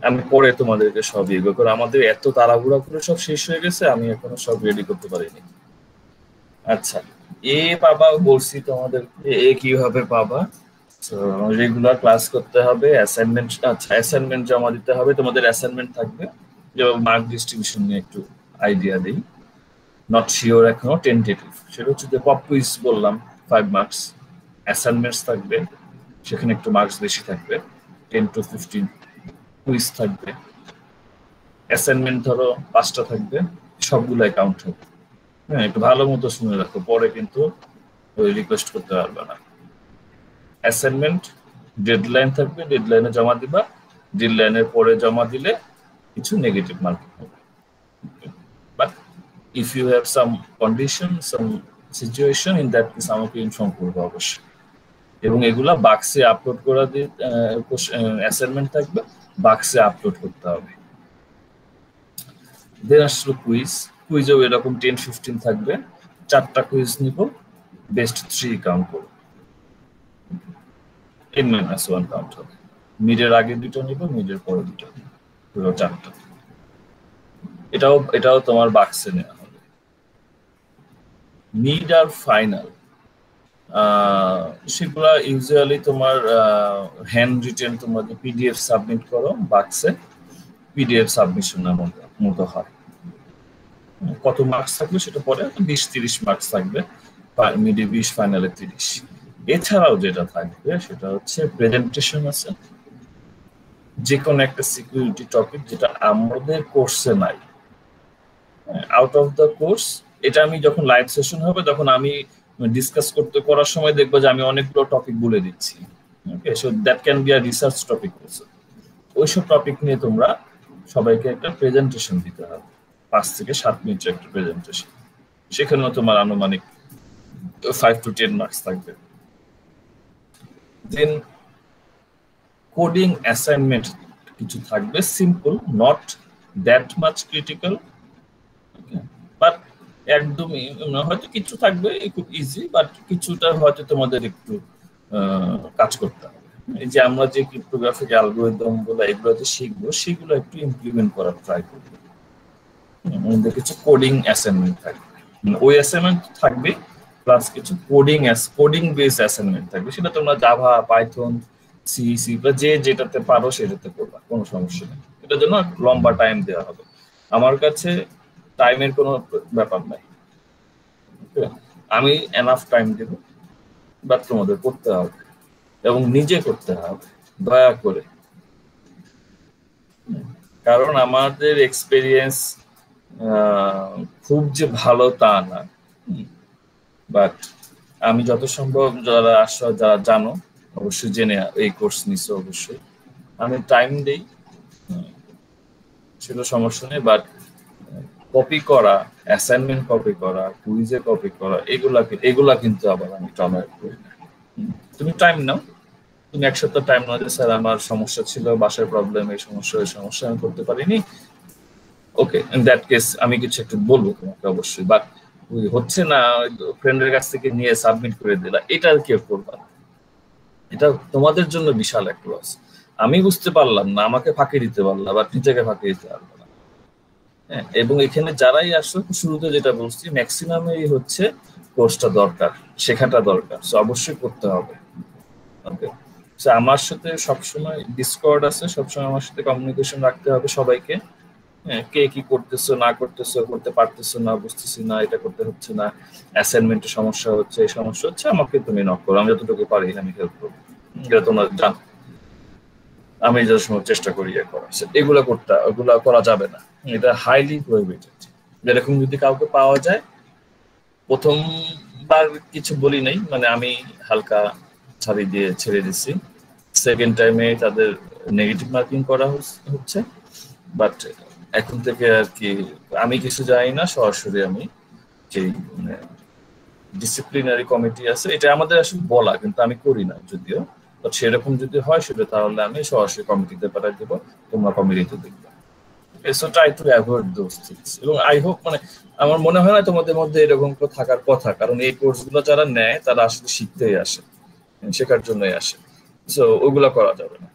Speaker 1: আমি পরে তোমাদেরকে সব ইয়ে করে, আমাদের এত তাড়াহুড়া করে সব শেষ হয়ে গেছে, আমি এখনো সব রেডি করতে পারিনি। আচ্ছা, পাবা বলছি তোমাদের, কিভাবে পাবা? রেগুলার ক্লাস করতে হবে, অ্যাসাইনমেন্ট, আচ্ছা অ্যাসাইনমেন্ট জমা দিতে হবে। তোমাদের অ্যাসাইনমেন্ট থাকবে, যেমন মার্ক ডিস্ট্রিবিউশন নিয়ে একটু আইডিয়া দিই, নট শিওর এখনো, টেন্টেটিভ। সেটা হচ্ছে যে পপ কুইজ বললাম 5 মার্কস, অ্যাসাইনমেন্টস থাকবে, সেখানে একটু মার্কস বেশি থাকবে, 10 to 15 কুইজ থাকবে। অ্যাসাইনমেন্ট ধরো 5টা থাকবে, সবগুলাই কাউন্ট হবে। হ্যাঁ, একটু ভালো মতো শুনে রাখো, পরে কিন্তু ওই রিকোয়েস্ট করতে পারবে না। অ্যাসাইনমেন্ট ডেডলাইন থাকবে, ডেডলাইনে জমা দিবা, ডেডলাইনের পরে জমা দিলে কিছু নেগেটিভ মার্কিং হবে। But if you have some condition, some situation, in that case আমাকে ইনফর্ম করবে অবশ্যই। এবং এগুলা বাক্সে আপলোড করা দিয়ে, অ্যাসাইনমেন্ট থাকবে, বাক্সে আপলোড করতে হবে। দেন আসলো কুইজেও এরকম 10-15 থাকবে, 4টা কুইজ নিব, বেস্ট 3 কাউন্ট করব, n-1 কাউন্ট হবে। মিডের আগে 2টা নিব, মিডের পরে 2টা নিব, পুরো 4টা। এটাও তোমার বাক্সে নেওয়া হবে। মিড আর ফাইনাল সেগুলা ইউজুয়ালি তোমার হ্যান্ড রিটেন, তোমরা যে পিডিএফ সাবমিট করো বাক্সে, পিডিএফ সাবমিশনের মতো হয়। কত মার্কস থাকবে সেটা পরে, 20-30 মার্কস থাকবে, মিডে 20, ফাইনালে 30। এছাড়াও যেটা থাকবে সেটা হচ্ছে প্রেজেন্টেশন আছে, যে কোনো একটা সিকিউরিটি টপিক যেটা আমাদের কোর্সে নাই, আউট অফ দ্য কোর্স। এটা আমি যখন লাইভ সেশন হবে তখন আমি ডিসকাস করার সময় দেখবো যে আমি অনেকগুলো টপিক বলে দিচ্ছি। Okay, so that can be a research topic also. ওইসব টপিক নিয়ে তোমরা সবাইকে একটা প্রেজেন্টেশন দিতে হবে, 5 থেকে 7 মিনিটের একটা প্রেজেন্টেশন। সেখানেও তোমার আনুমানিক 5 to 10 মার্কস থাকবে। দেন কোডিং অ্যাসাইনমেন্ট কিছু থাকবে, simple, not that much critical, but একদমই হয়তো কিছু থাকবে খুব ইজি, বাট কিছুটা হয়তো তোমাদের একটু কাজ করতে হবে। এই যে আমরা যে ক্রিপ্টোগ্রাফিক অ্যালগরিদম গুলো এগুলো যে শিখবো, সেগুলো একটু ইমপ্লিমেন্ট করার ট্রাই করবো। কিছু কোডিং অ্যাসাইনমেন্ট থাকবে, ওই অ্যাসাইনমেন্ট থাকবে প্লাস কিছু কোডিং বেস অ্যাসাইনমেন্ট থাকবে, সেটা তোমরা জাভা, পাইথন, সি বা যেটাতে পারো সেটাতে করবা, কোনো সমস্যা নেই। এটার জন্য লম্বা টাইম দেওয়া হবে। আমার কাছে টাইমের কোনো ব্যাপার নাই, আমি এনাফ টাইম দেব, বাট তোমাদের করতে হবে এবং নিজে করতে হবে দয়া করে। কারণ আমাদের এক্সপেরিয়েন্স খুব যে ভালো তা না, বাট আমি যত সম্ভব, যারা জানো অবশ্যই জেনে এই কোর্স নিছো, অবশ্যই আমি টাইম দেই, সেটা সমস্যা নেই। বাট কপি করা, অ্যাসাইনমেন্ট কপি করা, কুইজে কপি করা, এগুলা কিন্তু আবার আমি টলারেট করি না। তুমি টাইম নাও, তুমি এক সপ্তাহ টাইম নাও যে স্যার আমার সমস্যা ছিল, বাসার প্রবলেম, এই সমস্যা আমি করতে পারিনি, ওকে, ইন দ্যাট কেস আমি কিছু একটু বলবো তোমাকে অবশ্যই। বাট হচ্ছে না, ফ্রেন্ডের কাছ থেকে নিয়ে সাবমিট করে দিলা, এটা আর কেউ করবা না। এটা তোমাদের জন্য বিশাল এক লস। আমি বুঝতে পারলাম না, আমাকে ফাঁকি দিতে পারলাম, বা নিজেকে ফাঁকি দিতে পারলাম না। হ্যাঁ, এবং এখানে যারাই আসো, শুরুতে যেটা বলছি, ম্যাক্সিমামই হচ্ছে কোর্সটা দরকার, শেখাটা দরকার, সো অবশ্যই করতে হবে। ওকে, সো আমার সাথে সবসময় ডিসকর্ড আছে, সবসময় আমার সাথে কমিউনিকেশন রাখতে হবে সবাইকে। হ্যাঁ, কে কি করতেছো না করতেছো, করতে পারতেছো না, বুঝতেছি না, এটা করতে হচ্ছে না, অ্যাসাইনমেন্টের সমস্যা হচ্ছে, এই সমস্যা হচ্ছে, আমাকে তুমি নক করো, আমি যতটুকু পারি আমি হেল্প করবো। এটা তোমরা জানো, আমি যত সময় চেষ্টা করি করার। ওগুলা করা যাবে না, এটা হাইলি প্রহিবিটেড। এরকম যদি কাউকে পাওয়া যায়, প্রথমবার কিছু বলি নাই, মানে আমি হালকা ছেড়ে দিচ্ছি, সেকেন্ড টাইমে তাদের নেগেটিভ মার্কিং করা হচ্ছে, বাট এখন থেকে আর কি আমি কিছু জানি না, সরাসরি আমি যে ডিসিপ্লিনারি কমিটি আছে, এটা আমাদের আসলে বলা, কিন্তু আমি করি না যদিও, বাট সেরকম যদি হয় সেটা তাহলে আমি সরাসরি কমিটিতে পাঠাই দেবো, তোমরা কমিটিতে দেখবে। So try to avoid those things. এবং আই হোপ, মানে আমার মনে হয় না তোমাদের মধ্যে এরকম তো থাকার কথা, কারণ এই কোর্সগুলো যারা নেয় তারা আসলে শিখতেই আসে, শেখার জন্যই আসে, সো ওগুলো করা যাবে না।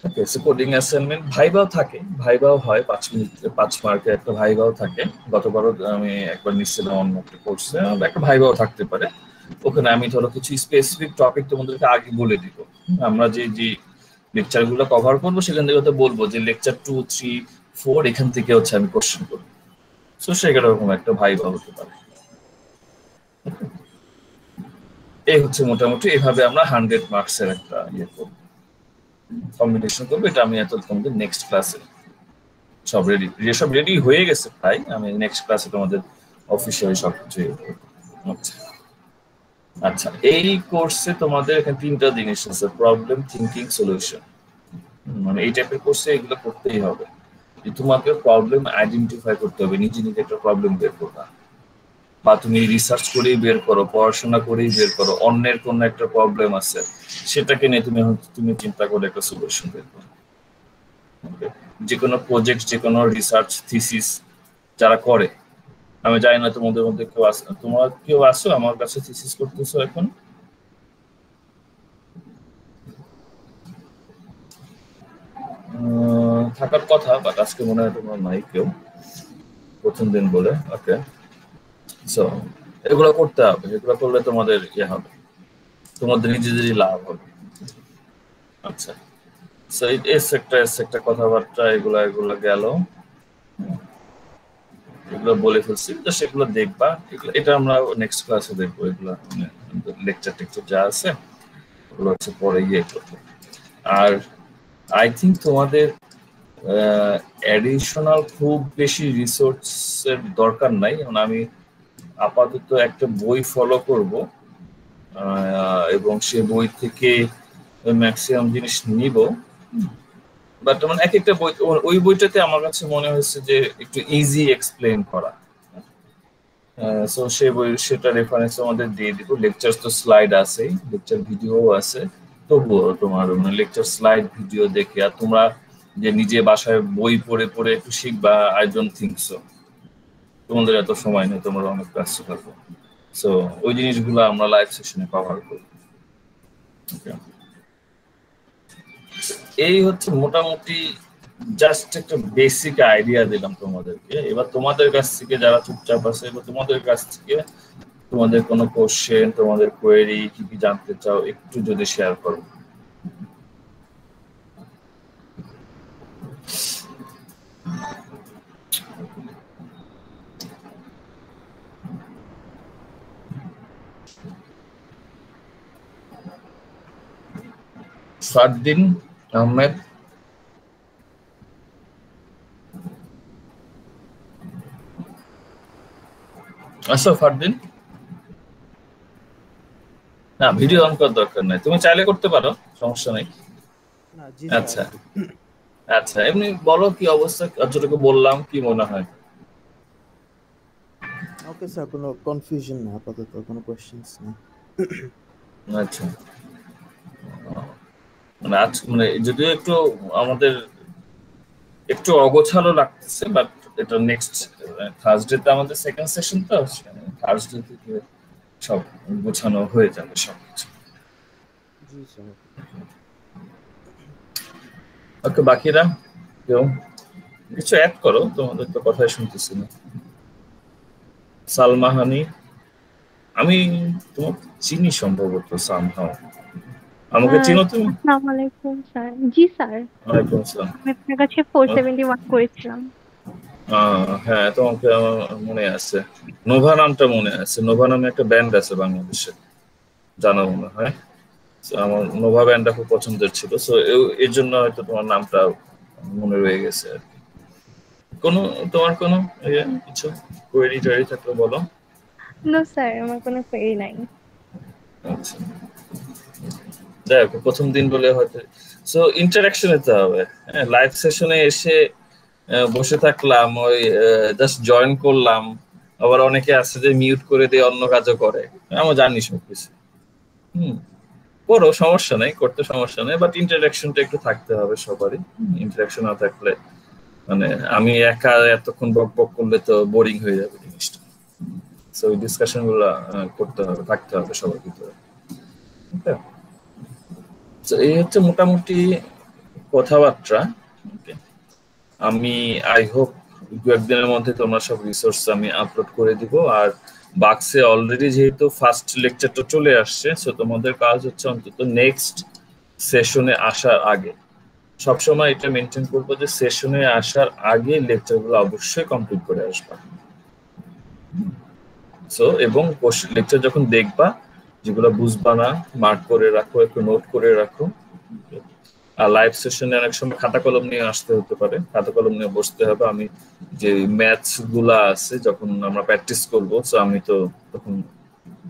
Speaker 1: ওকে, সো কোডিং অ্যাসাইনমেন্ট, ভাইভাও থাকে, ভাইভাও হয় 5 মিনিট 5 মার্কের একটা ভাইভাও থাকে। গতবারও আমি একবার নিচ্ছিলাম অন্য একটা কোর্সে, একটা ভাইভাও থাকতে পারে। ওখানে আমি ধরো কিছু স্পেসিফিক টপিক তোমাদেরকে আগে বলে দিব, আমরা যে লেকচার গুলো কভার করবো সেখান থেকে তো বলবো যে লেকচার 2, 3, 4 এখান থেকে হচ্ছে আমি কোশ্চেন করবো, সো সেরকম একটা ভাইবা হতে পারে। এই হচ্ছে মোটামুটি, এইভাবে আমরা 100 মার্কসের একটা করবো, কম্বিনেশন করবো। এটা আমি তোমাদের নেক্সট ক্লাসে সব রেডি হয়ে গেছে প্রায়, আমি নেক্সট ক্লাসে তোমাদের অফিসিয়ালি সবকিছু। আচ্ছা, এই কোর্সে তোমাদের এখানে 3টা জিনিস আছে, প্রবলেম, থিঙ্কিং, সলিউশন। মানে এই টাইপের কোর্সে এগুলো করতেই হবে, যে তোমাকে প্রবলেম আইডেন্টিফাই করতে হবে, নিজে একটা প্রবলেম বের করবা, বা তুমি রিসার্চ করেই বের করো, পড়াশোনা করেই বের করো, অন্যের কোনো একটা প্রবলেম আছে সেটাকে নিয়ে তুমি চিন্তা করে একটা সলিউশন বের করো। যে কোনো প্রজেক্ট, যে কোনো রিসার্চ থিসিস যারা করে, আমি জানি না তোমাদের মধ্যে কেউ আসো আমার কাছে থিসিস করতেছো এখন? থাকার কথা, বাট আজকে মনে হয় তোমার নাই কেউ, প্রথম দিন বলে। ওকে, সো এগুলো করতে হবে, এগুলো করলে তোমাদের হবে, তোমাদের নিজেদেরই লাভ হবে। আচ্ছা, সো একটা কথাবার্তা এগুলো গেল, এগুলো বলে ফেলছি, তো সেগুলো দেখবা, এটা আমরা নেক্সট ক্লাসে দেখবো। এগুলো লেকচার যা আছে ওগুলো হচ্ছে পরে করবো। আর আই থিঙ্ক তোমাদের অ্যাডিশনাল খুব বেশি রিসোর্সের দরকার নাই, আমি আপাতত একটা বই ফলো করব, এবং সে বই থেকে ম্যাক্সিমাম জিনিস নিব। বাট মানে এক একটা বই, ওই বইটাতে আমার কাছে মনে হয়েছে যে একটু ইজি এক্সপ্লেন করা, সো সেটা রেফারেন্স আমাদের দিয়ে দিব। লেকচার তো স্লাইড আছে, লেকচার ভিডিও আছে, তবুও তোমার লেকচার স্লাইড ভিডিও দেখে আর তোমরা যে নিজে বাসায় বই পড়ে একটু শিখবা, আই ডোন্ট থিঙ্ক সো। তোমাদের এত সময় নেই, তোমরা অনেক ব্যস্ত থাকো, সো ওই জিনিসগুলো আমরা লাইভ সেশনে কভার করব। এই হচ্ছে মোটামুটি জাস্ট একটা বেসিক আইডিয়া দিলাম তোমাদেরকে। এবার তোমাদের কাছ থেকে যারা চুপচাপ আছে, এবার তোমাদের কাছ থেকে তোমাদের কোনো কোশ্চেন, তোমাদের কোয়েরি, কি কি জানতে চাও একটু যদি শেয়ার করো। ফারদিন আহমেদ, আসো ফারদিন। না, ভিডিও অন করার দরকার নাই, তুমি চাইলে করতে পারো, সমস্যা নেই। আচ্ছা আচ্ছা, এমনি বলো কি অবস্থা, যতটুকু বললাম কি মনে হয়?
Speaker 6: ওকে স্যার, কোনো কনফিউশন না, আপাতত কোনো কোশ্চেনস না।
Speaker 1: আচ্ছা, মানে আজ মানে যদিও একটু আমাদের একটু অগোছালো লাগতেছে, বাট এটা নেক্সট থার্সডেতে আমাদের সেকেন্ড সেশন, তো থার্সডে থেকে সব গোছানো হয়ে যাবে সবকিছু।
Speaker 6: জি স্যার।
Speaker 1: ওকে, বাকিরা কেউ কিছু অ্যাড করো, তোমাদের তো কথাই শুনতেছি না। সালমা হানি, আমি তোমাকে চিনি সম্ভবত সামহাও। আমাকে চিনো তুমি?
Speaker 7: আসসালামু আলাইকুম স্যার। জি স্যার,
Speaker 1: ওয়ালাইকুম আসসালাম।
Speaker 7: আমি আপনার কাছে 471 করেছিলাম।
Speaker 1: হ্যাঁ, তোমাকে আমার মনে আছে, নোভা নামটা মনে আছে। নোভা নামে একটা ব্যান্ড আছে বাংলাদেশে, জানা মনে হয়। So, আমার নোভা ব্যান্ডটা খুব পছন্দের ছিল, সো এর জন্য হয়তো তোমার নামটা মনে রয়ে গেছে আর কি। তোমার কোনো কিছু কোয়েরি টোয়েরি থাকলে বলো।
Speaker 7: নো স্যার, আমার কোনো কোয়েরি নাই।
Speaker 1: আচ্ছা, দেখো প্রথম দিন বলে হয়তো সো ইন্টারাকশন হতে হবে। হ্যাঁ, লাইভ সেশনে এসে বসে থাকলাম, ওই জাস্ট জয়েন করলাম, আবার অনেকে আছে যে মিউট করে দিয়ে অন্য কাজও করে, আমরা জানি সবকিছু। করো, সমস্যা নেই, করতে সমস্যা নেই, বাট ইন্টারাকশনটা একটু থাকতে হবে সবারই। ইন্টারাকশন না থাকলে মানে আমি একা এতক্ষণ বক বক করলে তো বোরিং হয়ে যাবে জিনিসটা। সো ওই ডিসকাশন গুলো করতে হবে, থাকতে হবে সবার ভিতরে। এই হচ্ছে মোটামুটি কথাবার্তা। আমি আই হোপ দু একদিনের মধ্যে তোমরা সব রিসোর্স আমি আপলোড করে দিব। আর বাক্সে অলরেডি যেহেতু ফার্স্ট লেকচারটা চলে আসছে, সো তোমাদের কাজ হচ্ছে অন্তত নেক্সট সেশনে আসার আগে সবসময় এটা মেনটেন করবো যে সেশনে আসার আগে লেকচারগুলো অবশ্যই কমপ্লিট করে আসবা। সো এবং লেকচার যখন দেখবা, যেগুলো বুঝবা না মার্ক করে রাখো, একটু নোট করে রাখো। আর লাইভ সেশনে অনেক সময় খাতা কলম নিয়ে আসতে হতে পারে, খাতা কলম নিয়ে বসতে হবে। আমি যে ম্যাথস গুলা আছে যখন আমরা প্র্যাকটিস করবো, সো আমি তো তখন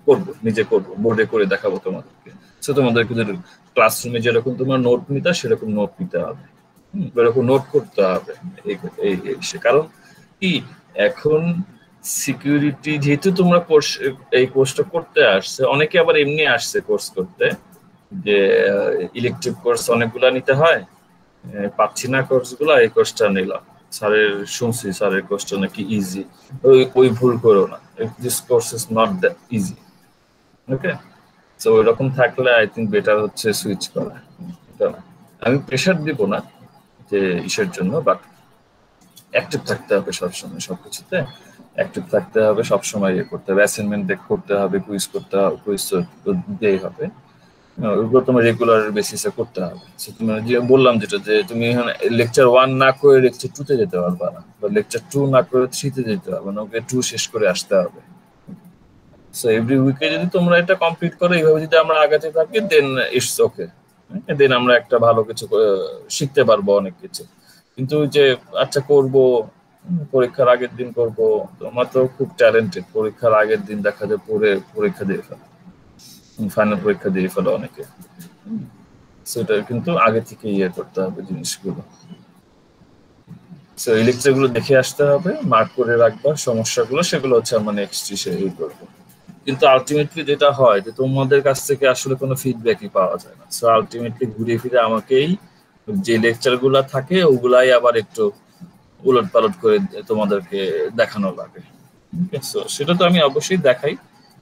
Speaker 1: করবো, নিজে করবো, বোর্ডে করে দেখাবো তোমাদেরকে। সো তোমাদেরকে ক্লাসরুমে যেরকম তোমার নোট নিতে সেরকম নোট নিতে হবে, এরকম নোট করতে হবে। কারণ কি, এখন সিকিউরিটি যেহেতু তোমরা কোর্স, এই কোর্সটা করতে আসছে, অনেকে আবার এমনি আসছে কোর্স করতে, যে ইলেকট্রিক কোর্স অনেকগুলা নিতে হয়, পাচ্ছি না কোর্সগুলা, এই কোর্সটা নিলাম, স্যারের শুনছি স্যারের কোর্সটা নাকি ইজি। ওই ভুল করো না, this course is not that easy. Okay, so ওইরকম থাকলে আই থিঙ্ক বেটার হচ্ছে সুইচ করা। আমি প্রেশার দিব না যে ইসের জন্য, বাট অ্যাক্টিভ থাকতে হবে সবসময়, সবকিছুতে অ্যাক্টিভ থাকতে হবে সবসময়, ইয়ে করতে হবে, অ্যাসাইনমেন্ট করতে হবে, কুইজ করতে হবে, কুইজ দিতেই হবে। ওগুলো তোমার রেগুলার বেসিসে করতে হবে। তুমি যে বললাম যেটা, যে তুমি লেকচার 1 না করে লেকচার 2 তে যেতে পারবা না, বা লেকচার 2 না করে 3 তে যেতে পারবে না, ওকে 2 শেষ করে আসতে হবে। সো এভরি উইকে যদি তোমরা এটা কমপ্লিট করো, এইভাবে যদি আমরা আগাতে থাকি, দেন ইটস ওকে, দেন আমরা একটা ভালো কিছু শিখতে পারবো অনেক কিছু। কিন্তু যে আচ্ছা করব, পরীক্ষার আগের দিন করব, তোমরা তো খুব ট্যালেন্টেড, পরীক্ষার আগের দিন দেখা যায় পড়ে পরীক্ষা দিয়ে ফেলো, ফাইনাল পরীক্ষা দিয়ে ফেলো অনেকে। সেটা কিন্তু আগে থেকে ইয়ে করতে হবে জিনিসগুলো। সো এই লেকচারগুলো দেখে আসতে হবে, মার্ক করে রাখবা সমস্যাগুলো, সেগুলো হচ্ছে আমরা নেক্সট ইয়ে করবো। কিন্তু আলটিমেটলি যেটা হয় যে তোমাদের কাছ থেকে আসলে কোনো ফিডব্যাকই পাওয়া যায় না। সো আলটিমেটলি ঘুরে ফিরে আমাকেই যে লেকচারগুলো থাকে ওগুলাই আবার একটু উলট পালট করে তোমাদেরকে দেখানো লাগে। সো সেটা তো আমি অবশ্যই দেখাই,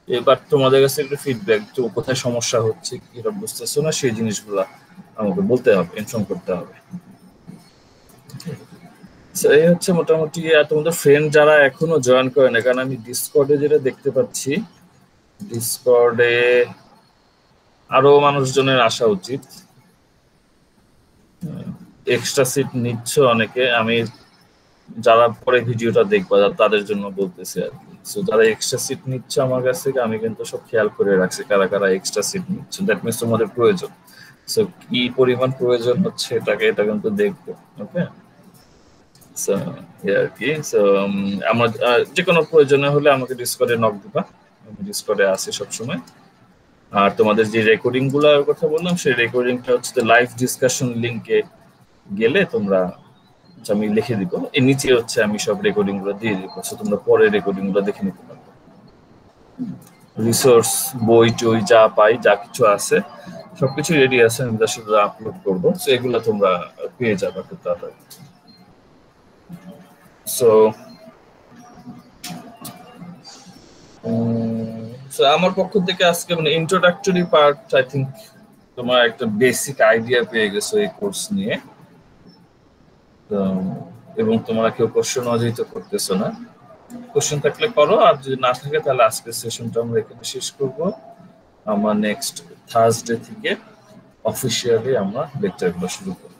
Speaker 1: এবার তোমাদের কাছে একটু ফিডব্যাক, তো কোথায় সমস্যা হচ্ছে, কিরকম বুঝতেছো না, সেই জিনিসগুলো আমাকে বলতে হবে, ইনফর্ম করতে হবে। So, এই হচ্ছে মোটামুটি। আর তোমাদের ফ্রেন্ড যারা এখনো জয়েন করে না, কারণ আমি ডিসকর্ডে যেটা দেখতে পাচ্ছি, ডিসকর্ডে আরো মানুষজনের আসা উচিত। এক্সট্রা সিট নিচ্ছ অনেকে, আমি যারা পরে ভিডিওটা দেখবা তাদের জন্য বলতেছি আর কি। সো যারা এক্সট্রা সিট নিচ্ছ আমার কাছ থেকে, আমি কিন্তু সব খেয়াল করে রাখছি কারা কারা এক্সট্রা সিট নিচ্ছে। দ্যাট মিনস তোমাদের প্রয়োজন। সো কি পরিমাণ প্রয়োজন হচ্ছে এটা কিন্তু দেখবো। ওকে, সো আর কি। সো আমার যে কোনো প্রয়োজনে হলে আমাকে ডিসকর্ডে নক দিবা, আমি ডিসকর্ডে আছি সবসময়। আর তোমাদের যে রেকর্ডিং গুলোর কথা বললাম, সেই রেকর্ডিংটা হচ্ছে লাইভ ডিসকাশন লিংকে গেলে তোমরা, আমি লিখে দিব এর নিচে, হচ্ছে আমি সব রেকর্ডিং গুলো দিয়ে দিব। সো তোমরা পরে রেকর্ডিং গুলো দেখে নিতে পারবে। রিসোর্স, বই টই যা পাই, যা কিছু আছে সবকিছু রেডি আছে, আমি শুধু আপলোড করবো। সো এগুলো তোমরা পেয়ে যাবে খুব তাড়াতাড়ি। সো আমার পক্ষ থেকে আজকে মানে ইন্ট্রোডাক্টরি পার্ট, আই থিঙ্ক তোমার একটা বেসিক আইডিয়া পেয়ে গেছো এই কোর্স নিয়ে। এবং তোমরা কেউ কোশ্চেন অজিত করতেছো না, কোশ্চেন থাকলে করো, আর যদি না থাকে তাহলে আজকের সেশনটা আমরা এখানে শেষ করব। আমার নেক্সট থার্সডে থেকে অফিসিয়ালি আমরা লেকচারগুলো শুরু করব।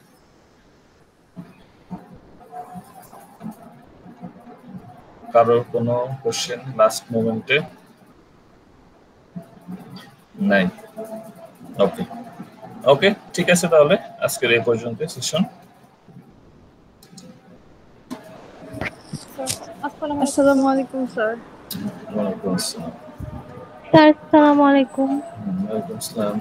Speaker 1: কারোর কোনো কোশ্চেন লাস্ট মোমেন্টে? নাই? ওকে ওকে, ঠিক আছে, তাহলে আজকের এই পর্যন্ত সেশন।
Speaker 4: আসসালামু আলাইকুম স্যার।
Speaker 1: ওয়ালাইকুম আসসালাম।
Speaker 7: স্যার আসসালামু আলাইকুম।
Speaker 1: ওয়ালাইকুম আসসালাম।